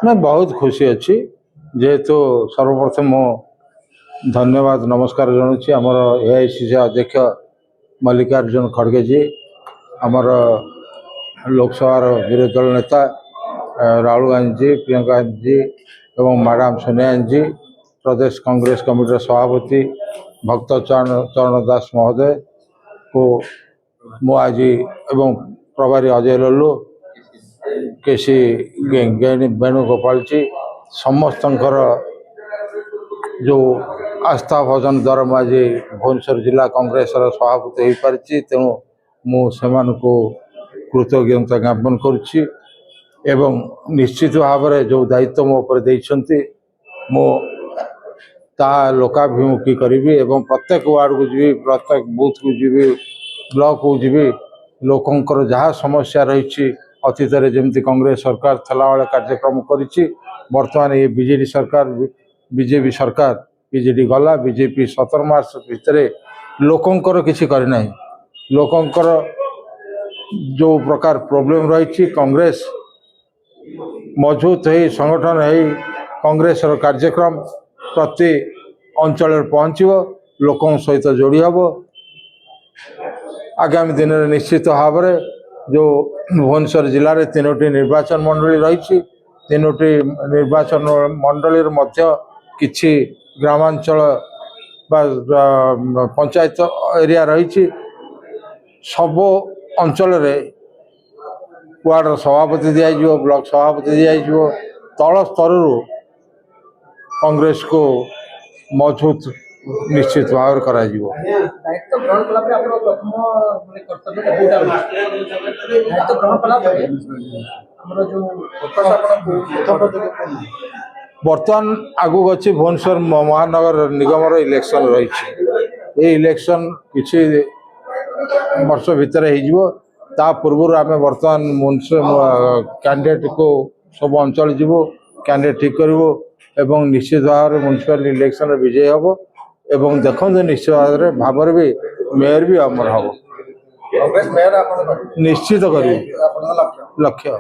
मैं बहुत खुशी अच्छी जेहेतु सर्वप्रथम मो धन्यवाद नमस्कार जनाऊँगी आमर एआईसीसी अध्यक्ष मल्लिकार्जुन खड़गे जी आमर लोकसभा विरोधी दल नेता राहुल गांधी जी प्रियंका गांधी जी एवं मैडम सोनिया गांधी जी प्रदेश कांग्रेस कमिटी सभापति भक्त चरण दास महोदय को मु आज एवं प्रभारी अजय लल्लू केसी वेणुगोपाल जी समस्त जो आस्था भजन द्वारा मुझे भुवनेश्वर जिला कांग्रेस सभापति हो पारी तेणु मुझे कृतज्ञता ज्ञापन करुच्ची एवं निश्चित भाव में जो दायित्व मो पर देइछंती मो ता लोकाभिमुखी करी एवं प्रत्येक वार्ड को जी प्रत्येक बूथ को जी ब्लॉक को जी लोकंकर जहाँ समस्या रही अतीत जमी कांग्रेस सरकार थला वाले कार्यक्रम करिछि वर्तमान ये बीजेडी सरकार बीजेपी सरकार बीजेडी गला बीजेपी 17 मार्च भितर लोकंकर किसी करना लोकंकर जो प्रकार प्रोब्लेम रही कांग्रेस मजबूत हो संगठन हो कांग्रेस कार्यक्रम प्रति अंचल पहुँचो लोकों सहित जोड़ी हम आगामी दिन में निश्चित भाव में जो भुवनेश्वर जिले में 3टी निर्वाचन मंडली रही 3टी निर्वाचन मंडली मध्य किछि ग्रामांचल पंचायत एरिया रही सब अंचल वार्ड सभापति दिज्व ब्लॉक सभापति दिज्व तल स्तर कांग्रेस को मजबूत निश्चित भाव करा बर्तमान आगू अच्छी भुवनेश्वर महानगर निगम इलेक्शन रही इलेक्शन किसी वर्ष भितर ता पूर्व आम बर्तमान कैंडिडेट को सब अंचल जीवो कैंडिडेट ठीक करूँ एवं निश्चित भाव में म्युनिसिपल इलेक्शन विजय हम एवं देखते निश्चित भाव में भी मेयर भी आमर हम निश्चित कर लक्ष्य।